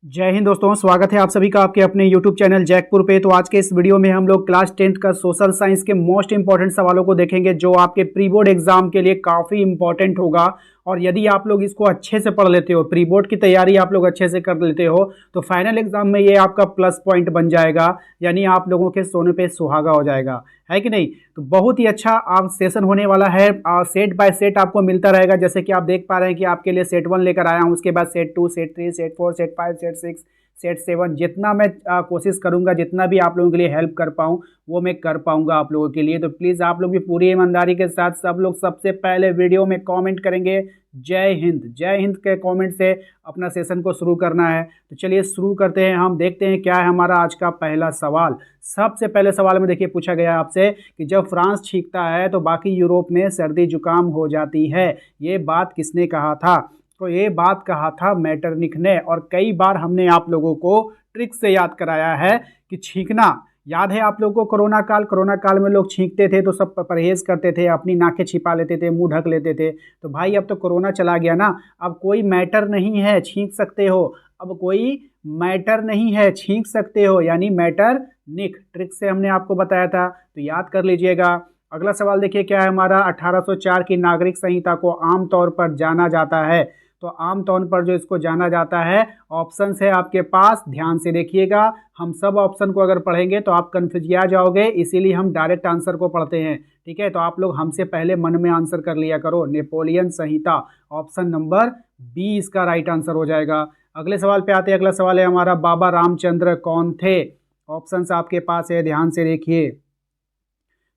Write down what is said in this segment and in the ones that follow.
जय हिंद दोस्तों, स्वागत है आप सभी का आपके अपने YouTube चैनल जैकपुर पे। तो आज के इस वीडियो में हम लोग क्लास 10th का सोशल साइंस के मोस्ट इंपॉर्टेंट सवालों को देखेंगे जो आपके प्री बोर्ड एग्जाम के लिए काफ़ी इंपॉर्टेंट होगा। और यदि आप लोग इसको अच्छे से पढ़ लेते हो, प्री बोर्ड की तैयारी आप लोग अच्छे से कर लेते हो, तो फाइनल एग्जाम में ये आपका प्लस पॉइंट बन जाएगा, यानी आप लोगों के सोने पे सुहागा हो जाएगा, है कि नहीं। तो बहुत ही अच्छा आप सेशन होने वाला है। सेट बाय सेट आपको मिलता रहेगा, जैसे कि आप देख पा रहे हैं कि आपके लिए सेट 1 लेकर आया हूँ, उसके बाद set 2, set 3, set 4, set 5, set 6, set 7। जितना मैं कोशिश करूंगा, जितना भी आप लोगों के लिए हेल्प कर पाऊँ वो मैं कर पाऊंगा आप लोगों के लिए। तो प्लीज़ आप लोग भी पूरी ईमानदारी के साथ सब लोग सबसे पहले वीडियो में कमेंट करेंगे जय हिंद। जय हिंद के कमेंट से अपना सेशन को शुरू करना है। तो चलिए शुरू करते हैं। हम देखते हैं क्या है हमारा आज का पहला सवाल। सबसे पहले सवाल में देखिए पूछा गया आपसे कि जब फ्रांस छींकता है तो बाकी यूरोप में सर्दी जुकाम हो जाती है, ये बात किसने कहा था। तो ये बात कहा था मैटरनिख ने। और कई बार हमने आप लोगों को ट्रिक से याद कराया है कि छींकना, याद है आप लोगों को कोरोना काल में लोग छींकते थे तो सब परहेज करते थे, अपनी नाकें छिपा लेते थे, मुंह ढक लेते थे। तो भाई अब तो कोरोना चला गया ना, अब कोई मैटर नहीं है, छींक सकते हो। अब कोई मैटर नहीं है, छींक सकते हो, यानी मैटर निक। ट्रिक से हमने आपको बताया था, तो याद कर लीजिएगा। अगला सवाल देखिए क्या है हमारा। 1804 की नागरिक संहिता को आमतौर पर जाना जाता है। तो आमतौर पर जो इसको जाना जाता है, ऑप्शंस है आपके पास, ध्यान से देखिएगा। हम सब ऑप्शन को अगर पढ़ेंगे तो आप कन्फ्यूज जाओगे, इसीलिए हम डायरेक्ट आंसर को पढ़ते हैं, ठीक है। तो आप लोग हमसे पहले मन में आंसर कर लिया करो। नेपोलियन संहिता, ऑप्शन नंबर बी इसका राइट आंसर हो जाएगा। अगले सवाल पे आते हैं। अगला सवाल है हमारा, बाबा रामचंद्र कौन थे। ऑप्शंस आपके पास है, ध्यान से देखिए।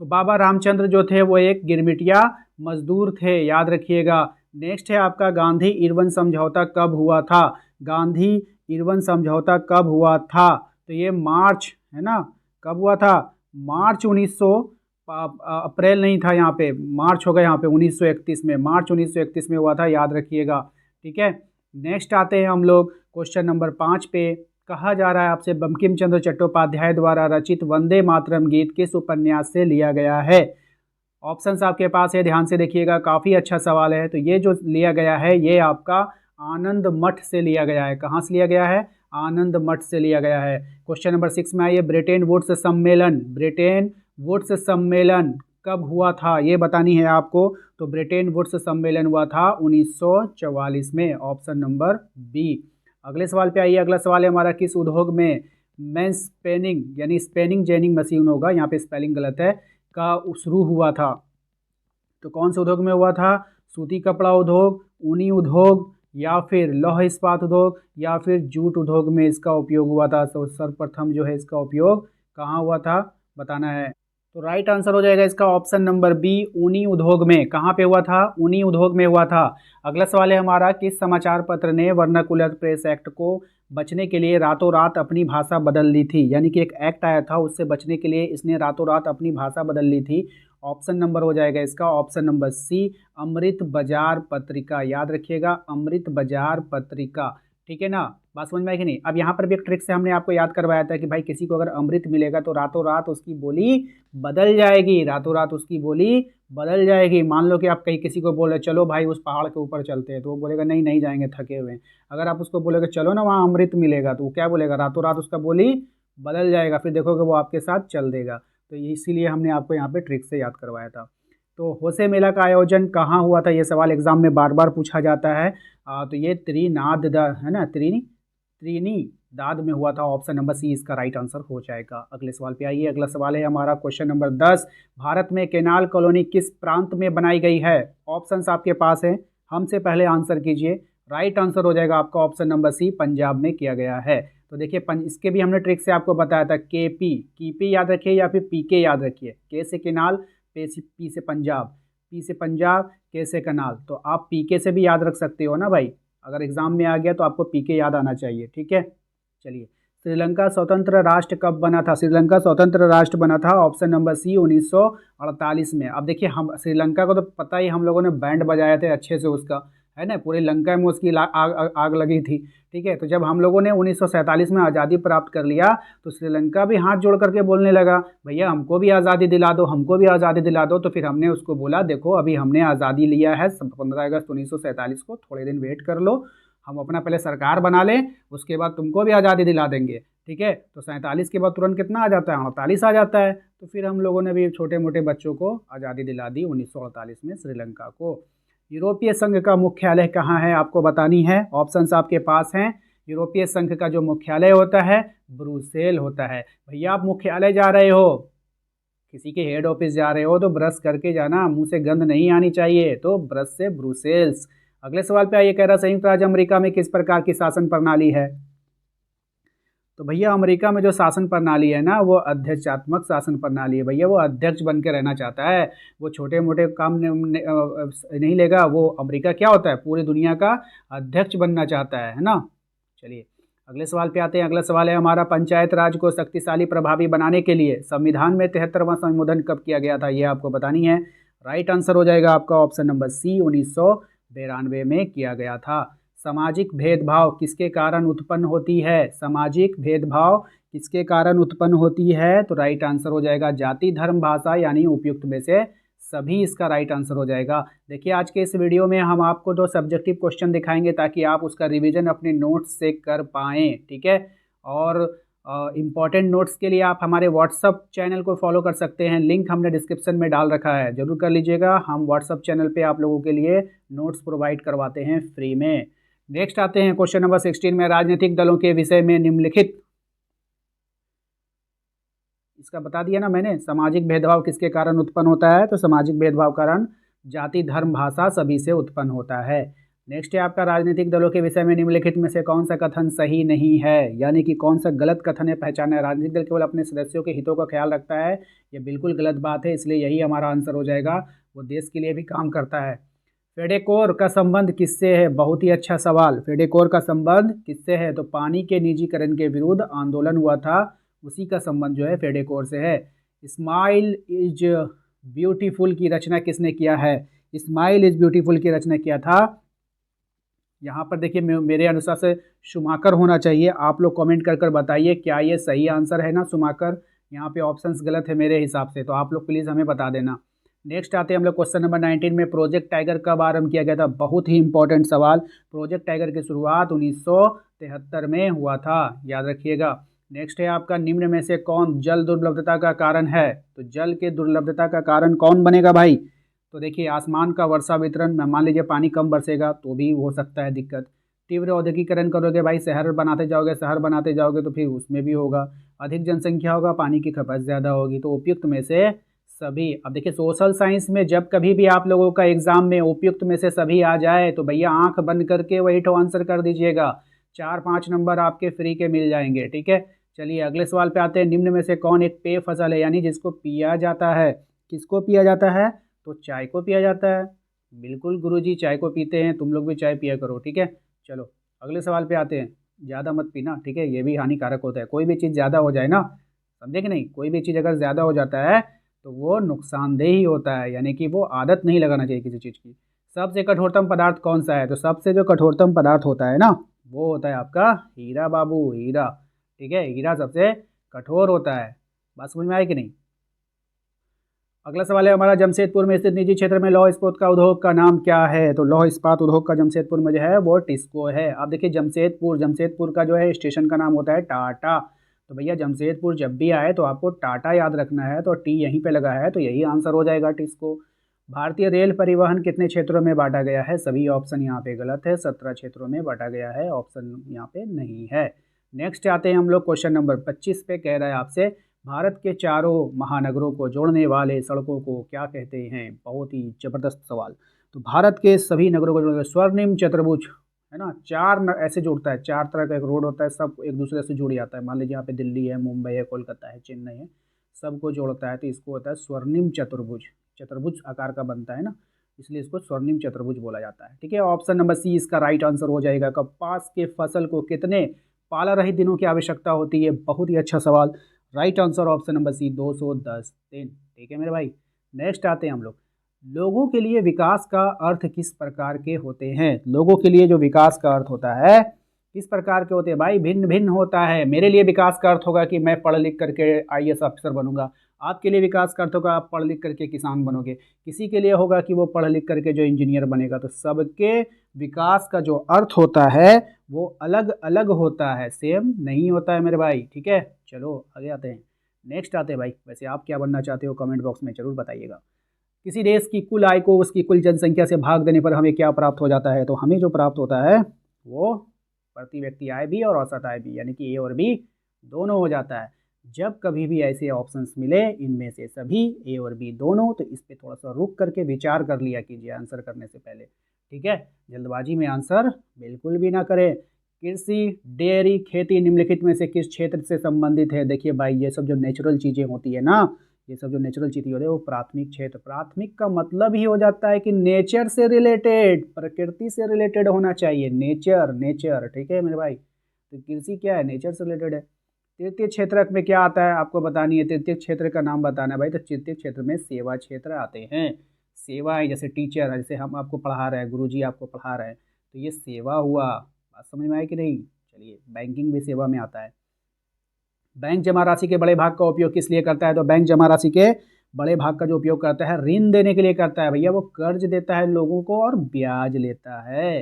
तो बाबा रामचंद्र जो थे वो एक गिरमिटिया मजदूर थे, याद रखिएगा। नेक्स्ट है आपका, गांधी इरविन समझौता कब हुआ था। गांधी इरविन समझौता कब हुआ था। तो ये मार्च, है ना, कब हुआ था। मार्च 1900, अप्रैल नहीं था यहाँ पे, मार्च होगा यहाँ पे 1931 में, मार्च 1931 में हुआ था, याद रखिएगा, ठीक है। नेक्स्ट आते हैं हम लोग क्वेश्चन नंबर 5 पे। कहा जा रहा है आपसे, बंकिम चंद्र चट्टोपाध्याय द्वारा रचित वंदे मातरम गीत किस उपन्यास से लिया गया है। ऑप्शंस आपके पास है, ध्यान से देखिएगा, काफ़ी अच्छा सवाल है। तो ये जो लिया गया है ये आपका आनंद मठ से लिया गया है। कहाँ से लिया गया है, आनंद मठ से लिया गया है। क्वेश्चन नंबर 6 में आइए, ब्रिटेन वुड्स सम्मेलन, ब्रिटेन वुड्स सम्मेलन कब हुआ था, ये बतानी है आपको। तो ब्रिटेन वुड्स सम्मेलन हुआ था 1944 में, ऑप्शन नंबर बी। अगले सवाल पे आइए। अगला सवाल है हमारा, किस उद्योग में मेन स्पेनिंग, यानी स्पेनिंग जेनिंग मशीन होगा, यहाँ पे स्पेलिंग गलत है, का शुरू हुआ था। तो कौन से उद्योग में हुआ था, सूती कपड़ा उद्योग, ऊनी उद्योग, या फिर लौह इस्पात उद्योग, या फिर जूट उद्योग में इसका उपयोग हुआ था। तो सर्वप्रथम जो है इसका उपयोग कहाँ हुआ था, बताना है। तो राइट आंसर हो जाएगा इसका ऑप्शन नंबर बी, ऊनी उद्योग में। कहाँ पे हुआ था, ऊनी उद्योग में हुआ था। अगला सवाल है हमारा, किस समाचार पत्र ने वर्नाकुलर प्रेस एक्ट को बचने के लिए रातों रात अपनी भाषा बदल ली थी। यानी कि एक एक्ट आया था, उससे बचने के लिए इसने रातों रात अपनी भाषा बदल ली थी। ऑप्शन नंबर हो जाएगा इसका ऑप्शन नंबर सी, अमृत बाजार पत्रिका, याद रखिएगा, अमृत बाजार पत्रिका, ठीक है ना। बात समझ में आई कि नहीं। अब यहाँ पर भी एक ट्रिक से हमने आपको याद करवाया था कि भाई किसी को अगर अमृत मिलेगा तो रातों रात उसकी बोली बदल जाएगी, रातों रात उसकी बोली बदल जाएगी। मान लो कि आप कहीं किसी को बोले चलो भाई उस पहाड़ के ऊपर चलते हैं, तो वो बोलेगा नहीं नहीं जाएंगे, थके हुए हैं। अगर आप उसको बोलेगा चलो ना वहाँ अमृत मिलेगा, तो वो क्या बोलेगा, रातों रात उसका बोली बदल जाएगा, फिर देखोगे वो आपके साथ चल देगा। तो इसीलिए हमने आपको यहाँ पे ट्रिक से याद करवाया था। तो होसे मेला का आयोजन कहाँ हुआ था, ये सवाल एग्जाम में बार बार पूछा जाता है। तो ये त्रिनाद है ना, त्रिनीदाद में हुआ था। ऑप्शन नंबर सी इसका राइट आंसर हो जाएगा। अगले सवाल पे आइए। अगला सवाल है हमारा क्वेश्चन नंबर 10, भारत में केनाल कॉलोनी किस प्रांत में बनाई गई है। ऑप्शंस आपके पास है, हमसे पहले आंसर कीजिए। राइट आंसर हो जाएगा आपका ऑप्शन नंबर सी, पंजाब में किया गया है। तो देखिए इसके भी हमने ट्रिक से आपको बताया था, कीपी याद रखिए या फिर पीके याद रखिए। के से केनाल, पी से पंजाब, पी से पंजाब, के से कनाल। तो आप पीके से भी याद रख सकते हो ना भाई, अगर एग्जाम में आ गया तो आपको पीके याद आना चाहिए, ठीक है। चलिए, श्रीलंका स्वतंत्र राष्ट्र कब बना था। श्रीलंका स्वतंत्र राष्ट्र बना था ऑप्शन नंबर सी 1948 में। अब देखिए हम श्रीलंका को तो पता ही, हम लोगों ने बैंड बजाया थे अच्छे से उसका, है ना, पूरी लंका में उसकी आग लगी थी, ठीक है। तो जब हम लोगों ने 1947 में आज़ादी प्राप्त कर लिया तो श्रीलंका भी हाथ जोड़ करके बोलने लगा भैया हमको भी आज़ादी दिला दो, हमको भी आज़ादी दिला दो। तो फिर हमने उसको बोला देखो अभी हमने आज़ादी लिया है 15 अगस्त 1947 को, थोड़े दिन वेट कर लो, हम अपना पहले सरकार बना लें, उसके बाद तुमको भी आज़ादी दिला देंगे, ठीक है। तो 47 के बाद तुरंत कितना आ जाता है, 48 आ जाता है। तो फिर हम लोगों ने भी छोटे मोटे बच्चों को आज़ादी दिला दी 1948 में श्रीलंका को। यूरोपीय संघ का मुख्यालय कहाँ है, आपको बतानी है। ऑप्शंस आपके पास हैं। यूरोपीय संघ का जो मुख्यालय होता है ब्रुसेल होता है। भैया आप मुख्यालय जा रहे हो, किसी के हेड ऑफिस जा रहे हो तो ब्रश करके जाना, मुंह से गंध नहीं आनी चाहिए, तो ब्रश से ब्रुसेल्स। अगले सवाल पे आइए, कह रहा संयुक्त राज्य अमेरिका में किस प्रकार की शासन प्रणाली है। तो भैया अमेरिका में जो शासन प्रणाली है ना, वो अध्यक्षात्मक शासन प्रणाली है। भैया वो अध्यक्ष बन के रहना चाहता है, वो छोटे मोटे काम नहीं लेगा। वो अमेरिका क्या होता है, पूरी दुनिया का अध्यक्ष बनना चाहता है ना। चलिए अगले सवाल पे आते हैं। अगला सवाल है हमारा, पंचायत राज को शक्तिशाली प्रभावी बनाने के लिए संविधान में 73वां संशोधन कब किया गया था, ये आपको बतानी है। राइट आंसर हो जाएगा आपका ऑप्शन नंबर सी, 1992 में किया गया था। सामाजिक भेदभाव किसके कारण उत्पन्न होती है, सामाजिक भेदभाव किसके कारण उत्पन्न होती है, तो राइट आंसर हो जाएगा जाति धर्म भाषा यानी उपयुक्त में से सभी, इसका राइट आंसर हो जाएगा। देखिए आज के इस वीडियो में हम आपको 2 सब्जेक्टिव क्वेश्चन दिखाएंगे ताकि आप उसका रिवीजन अपने नोट्स से कर पाएँ, ठीक है। और इम्पॉर्टेंट नोट्स के लिए आप हमारे व्हाट्सअप चैनल को फॉलो कर सकते हैं, लिंक हमने डिस्क्रिप्शन में डाल रखा है, जरूर कर लीजिएगा। हम व्हाट्सअप चैनल पे आप लोगों के लिए नोट्स प्रोवाइड करवाते हैं फ्री में। नेक्स्ट आते हैं क्वेश्चन नंबर 16 में, राजनीतिक दलों के विषय में निम्नलिखित, इसका बता दिया ना मैंने, सामाजिक भेदभाव किसके कारण उत्पन्न होता है, तो सामाजिक भेदभाव कारण जाति धर्म भाषा सभी से उत्पन्न होता है। नेक्स्ट है आपका, राजनीतिक दलों के विषय में निम्नलिखित में से कौन सा कथन सही नहीं है, यानी कि कौन सा गलत कथन है, पहचाना है। राजनीतिक दल केवल अपने सदस्यों के हितों का ख्याल रखता है, ये बिल्कुल गलत बात है, इसलिए यही हमारा आंसर हो जाएगा। वो देश के लिए भी काम करता है। फेडेकोर का संबंध किससे है, बहुत ही अच्छा सवाल। फेडेकोर का संबंध किससे है, तो पानी के निजीकरण के विरुद्ध आंदोलन हुआ था, उसी का संबंध जो है फेडेकोर से है। स्माइल इज ब्यूटीफुल की रचना किसने किया है, स्माइल इज ब्यूटीफुल की रचना किया था, यहाँ पर देखिए मेरे अनुसार से शुमाकर होना चाहिए। आप लोग कमेंट कर कर बताइए क्या ये सही आंसर है ना शुमाकर, यहाँ पे ऑप्शंस गलत है मेरे हिसाब से, तो आप लोग प्लीज़ हमें बता देना। नेक्स्ट आते हैं हम लोग क्वेश्चन नंबर 19 में, प्रोजेक्ट टाइगर कब आरंभ किया गया था, बहुत ही इंपॉर्टेंट सवाल। प्रोजेक्ट टाइगर की शुरुआत 1973 में हुआ था, याद रखिएगा। नेक्स्ट है आपका, निम्न में से कौन जल दुर्लभता का कारण है, तो जल के दुर्लभता का कारण कौन बनेगा भाई, तो देखिए आसमान का वर्षा वितरण, मान लीजिए पानी कम बरसेगा तो भी हो सकता है दिक्कत। तीव्र औद्योगिकरण करोगे भाई, शहर बनाते जाओगे तो फिर उसमें भी होगा। अधिक जनसंख्या होगा, पानी की खपत ज़्यादा होगी, तो उपयुक्त में से सभी। अब देखिए सोशल साइंस में जब कभी भी आप लोगों का एग्जाम में उपयुक्त में से सभी आ जाए तो भैया आंख बंद करके वही तो आंसर कर दीजिएगा, 4-5 नंबर आपके फ्री के मिल जाएंगे, ठीक है। चलिए अगले सवाल पे आते हैं, निम्न में से कौन एक पेय फसल है, यानी जिसको पिया जाता है, किसको पिया जाता है, तो चाय को पिया जाता है। बिल्कुल गुरुजी चाय को पीते हैं, तुम लोग भी चाय पिया करो, ठीक है। चलो अगले सवाल पे आते हैं, ज़्यादा मत पीना, ठीक है, ये भी हानिकारक होता है। कोई भी चीज़ ज़्यादा हो जाए ना, समझे कि नहीं, कोई भी चीज़ अगर ज़्यादा हो जाता है तो वो नुकसानदेह ही होता है, यानी कि वो आदत नहीं लगाना चाहिए किसी चीज़ की। सबसे कठोरतम पदार्थ कौन सा है, तो सबसे जो कठोरतम पदार्थ होता है ना, वो होता है आपका हीरा बाबू, हीरा, ठीक है। हीरा सबसे कठोर होता है, बात समझ में आई कि नहीं। अगला सवाल है हमारा, जमशेदपुर में स्थित निजी क्षेत्र में लौह इस्पात का उद्योग का नाम क्या है, तो लौह इस्पात उद्योग का जमशेदपुर में जो है वो टिस्को है। आप देखिए जमशेदपुर का जो है स्टेशन का नाम होता है टाटा, तो भैया जमशेदपुर जब भी आए तो आपको टाटा याद रखना है, तो टी यहीं पे लगा है, तो यही आंसर हो जाएगा टिस्को। भारतीय रेल परिवहन कितने क्षेत्रों में बांटा गया है, सभी ऑप्शन यहाँ पे गलत है, 17 क्षेत्रों में बांटा गया है, ऑप्शन यहाँ पे नहीं है। नेक्स्ट आते हैं हम लोग क्वेश्चन नंबर 25 पे, कह रहा है आपसे, भारत के चारों महानगरों को जोड़ने वाले सड़कों को क्या कहते हैं, बहुत ही जबरदस्त सवाल। तो भारत के सभी नगरों को जोड़ने, स्वर्णिम चतुर्भुज है ना, ऐसे जोड़ता है, 4 तरह का एक रोड होता है, सब एक दूसरे से जुड़ जाता है। मान लीजिए यहाँ पे दिल्ली है, मुंबई है, कोलकाता है, चेन्नई है, सबको जोड़ता है, तो इसको होता है स्वर्णिम चतुर्भुज। चतुर्भुज आकार का बनता है ना, इसलिए इसको स्वर्णिम चतुर्भुज बोला जाता है, ठीक है। ऑप्शन नंबर सी इसका राइट आंसर हो जाएगा। कपास के फसल को कितने पाला रहित दिनों की आवश्यकता होती है, बहुत ही अच्छा सवाल। Right answer option number C 210 दिन, ठीक है मेरे भाई। नेक्स्ट आते हैं हम लोग, लोगों के लिए विकास का अर्थ किस प्रकार के होते हैं, लोगों के लिए जो विकास का अर्थ होता है किस प्रकार के होते हैं भाई, भिन्न भिन्न होता है। मेरे लिए विकास का अर्थ होगा कि मैं पढ़ लिख करके IAS ऑफिसर बनूंगा, आपके लिए विकास का अर्थ होगा आप पढ़ लिख करके किसान बनोगे, किसी के लिए होगा कि वो पढ़ लिख करके जो इंजीनियर बनेगा, तो सबके विकास का जो अर्थ होता है वो अलग अलग होता है, सेम नहीं होता है मेरे भाई। ठीक है, चलो आगे आते हैं। नेक्स्ट आते हैं भाई, वैसे आप क्या बनना चाहते हो कमेंट बॉक्स में जरूर बताइएगा। किसी देश की कुल आय को उसकी कुल जनसंख्या से भाग देने पर हमें क्या प्राप्त हो जाता है? तो हमें जो प्राप्त होता है वो प्रति व्यक्ति आय भी और औसत आय भी, यानी कि ए और बी दोनों हो जाता है। जब कभी भी ऐसे ऑप्शंस मिले इनमें से सभी ए और बी दोनों, तो इस पे थोड़ा सा रुक करके विचार कर लिया कीजिए आंसर करने से पहले। ठीक है, जल्दबाजी में आंसर बिल्कुल भी ना करें। कृषि, डेयरी, खेती निम्नलिखित में से किस क्षेत्र से संबंधित है? देखिए भाई, ये सब जो नेचुरल चीज़ें होती है ना, ये सब जो नेचुरल चीज़ें होती है वो प्राथमिक क्षेत्र। प्राथमिक का मतलब ही हो जाता है कि नेचर से रिलेटेड, प्रकृति से रिलेटेड होना चाहिए। नेचर नेचर, ठीक है मेरे भाई। तो कृषि क्या है? नेचर से रिलेटेड है। तृतीय क्षेत्र में क्या आता है आपको बतानी है। तृतीय क्षेत्र का नाम बताना है भाई। तो तृतीय क्षेत्र में सेवा क्षेत्र आते हैं। सेवाएं, जैसे टीचर, जैसे हम आपको पढ़ा रहे हैं, गुरुजी आपको पढ़ा रहे हैं, तो ये सेवा हुआ। बात समझ में आई कि नहीं? चलिए, बैंकिंग भी सेवा में आता है। बैंक जमा राशि के बड़े भाग का उपयोग किस लिए करता है? तो बैंक जमा राशि के बड़े भाग का जो उपयोग करता है ऋण देने के लिए करता है भैया। वो कर्ज देता है लोगों को और ब्याज लेता है।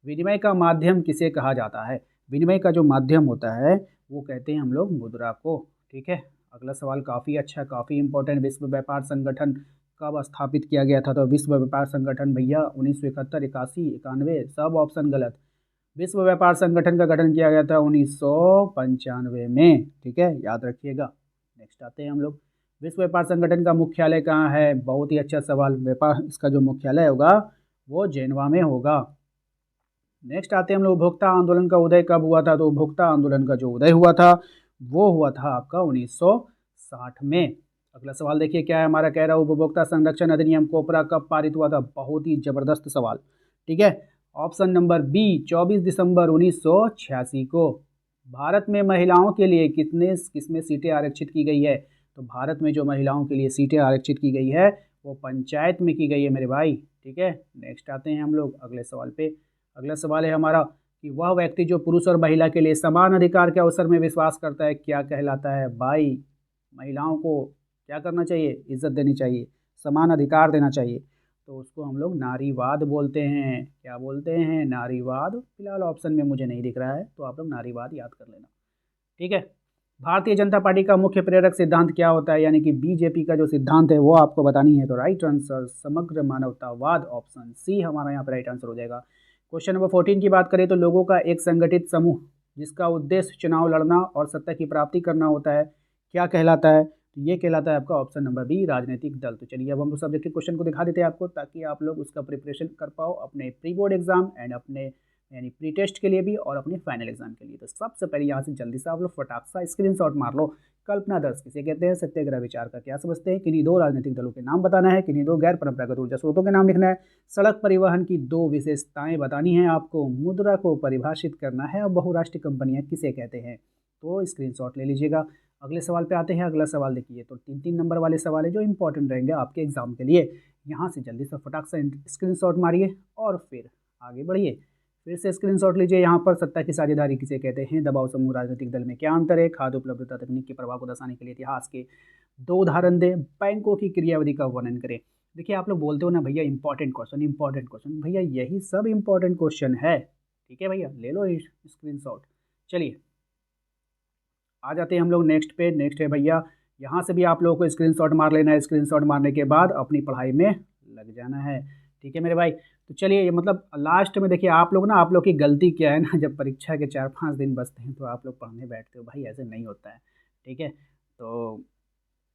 विनिमय का माध्यम किसे कहा जाता है? विनिमय का जो माध्यम होता है वो कहते हैं हम लोग मुद्रा को। ठीक है, अगला सवाल काफ़ी अच्छा, काफ़ी इंपॉर्टेंट। विश्व व्यापार संगठन कब स्थापित किया गया था? तो विश्व व्यापार संगठन भैया 1971, 81, 91, सब ऑप्शन गलत। विश्व व्यापार संगठन का गठन किया गया था 1995 में। ठीक है, याद रखिएगा। नेक्स्ट आते हैं हम लोग। विश्व व्यापार संगठन का मुख्यालय कहाँ है? बहुत ही अच्छा सवाल। व्यापार, इसका जो मुख्यालय होगा वो जेनेवा में होगा। नेक्स्ट आते हैं हम लोग, उपभोक्ता आंदोलन का उदय कब हुआ था? तो उपभोक्ता आंदोलन का जो उदय हुआ था वो हुआ था आपका 1960 में। अगला सवाल देखिए क्या है हमारा, कह रहा है उपभोक्ता संरक्षण अधिनियम कोपरा कब पारित हुआ था? बहुत ही जबरदस्त सवाल। ठीक है, ऑप्शन नंबर बी 24 दिसंबर 1986 को। भारत में महिलाओं के लिए किसमें सीटें आरक्षित की गई है? तो भारत में जो महिलाओं के लिए सीटें आरक्षित की गई है वो पंचायत में की गई है मेरे भाई। ठीक है, नेक्स्ट आते हैं हम लोग अगले सवाल पे। अगला सवाल है हमारा कि वह व्यक्ति जो पुरुष और महिला के लिए समान अधिकार के अवसर में विश्वास करता है क्या कहलाता है? भाई, महिलाओं को क्या करना चाहिए? इज्जत देनी चाहिए, समान अधिकार देना चाहिए, तो उसको हम लोग नारीवाद बोलते हैं। क्या बोलते हैं? नारीवाद। फिलहाल ऑप्शन में मुझे नहीं दिख रहा है, तो आप लोग नारीवाद याद कर लेना। ठीक है, भारतीय जनता पार्टी का मुख्य प्रेरक सिद्धांत क्या होता है? यानी कि बीजेपी का जो सिद्धांत है वो आपको बतानी है। तो राइट आंसर समग्र मानवतावाद, ऑप्शन सी हमारा यहाँ पर राइट आंसर हो जाएगा। क्वेश्चन नंबर 14 की बात करें तो लोगों का एक संगठित समूह जिसका उद्देश्य चुनाव लड़ना और सत्ता की प्राप्ति करना होता है क्या कहलाता है? तो ये कहलाता है आपका ऑप्शन नंबर बी राजनीतिक दल। तो चलिए अब हम लोग सब्जेक्टिव क्वेश्चन को दिखा देते हैं आपको, ताकि आप लोग उसका प्रिपरेशन कर पाओ अपने प्री बोर्ड एग्जाम एंड अपने यानी प्री टेस्ट के लिए भी और अपने फाइनल एग्जाम के लिए। तो सबसे पहले यहाँ से जल्दी से आप लोग फटाक सा स्क्रीनशॉट मार लो। कल्पना दर्श किसे कहते हैं? सत्याग्रह विचार का क्या समझते हैं? किन्हीं दो राजनीतिक दलों के नाम बताना है, किन्हीं दो गैर परंपरागत ऊर्जा स्रोतों के नाम लिखना है, सड़क परिवहन की दो विशेषताएं बतानी है आपको, मुद्रा को परिभाषित करना है और बहुराष्ट्रीय कंपनियां किसे कहते हैं। तो स्क्रीनशॉट ले लीजिएगा। अगले सवाल पे आते हैं। अगला सवाल देखिए, तो 3-3 नंबर वाले सवाल है जो इंपॉर्टेंट रहेंगे आपके एग्जाम के लिए। यहाँ से जल्दी से फटाक से स्क्रीनशॉट मारिए और फिर आगे बढ़िए। फिर से स्क्रीनशॉट लीजिए। यहाँ पर सत्ता की साझेदारी किसे कहते हैं? दबाव समूह राजनीतिक दल में क्या अंतर है? खाद्य उपलब्धता तकनीक के प्रभाव को दर्शाने के लिए इतिहास के दो उदाहरण दें। बैंकों की क्रियाविधि का वर्णन करें। देखिए, आप लोग बोलते हो ना भैया इंपॉर्टेंट क्वेश्चन, इंपॉर्टेंट क्वेश्चन, भैया यही सब इंपॉर्टेंट क्वेश्चन है। ठीक है भैया, ले लो स्क्रीनशॉट। चलिए आ जाते हैं हम लोग नेक्स्ट पे। नेक्स्ट है भैया, यहाँ से भी आप लोगों को स्क्रीनशॉट मार लेना है। स्क्रीनशॉट मारने के बाद अपनी पढ़ाई में लग जाना है। ठीक है मेरे भाई। तो चलिए, ये मतलब लास्ट में देखिए आप लोग ना, आप लोग की गलती क्या है ना, जब परीक्षा के 4-5 दिन बचते हैं तो आप लोग पढ़ने बैठते हो। भाई ऐसे नहीं होता है। ठीक है, तो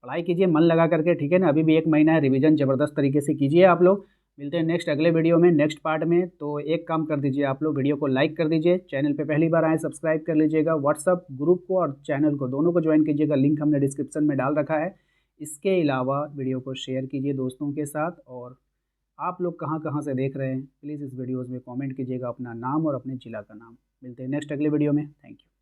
पढ़ाई कीजिए मन लगा करके। ठीक है ना, अभी भी 1 महीना है, रिवीजन ज़बरदस्त तरीके से कीजिए आप लोग। मिलते हैं नेक्स्ट अगले वीडियो में, नेक्स्ट पार्ट में। तो एक काम कर दीजिए आप लोग, वीडियो को लाइक कर दीजिए, चैनल पे पहली बार आए सब्सक्राइब कर लीजिएगा, व्हाट्सअप ग्रुप को और चैनल को दोनों को ज्वाइन कीजिएगा, लिंक हमने डिस्क्रिप्शन में डाल रखा है। इसके अलावा वीडियो को शेयर कीजिए दोस्तों के साथ। और आप लोग कहाँ कहाँ से देख रहे हैं प्लीज़ इस वीडियोज़ में कॉमेंट कीजिएगा अपना नाम और अपने ज़िला का नाम। मिलते हैं नेक्स्ट अगले वीडियो में। Thank you.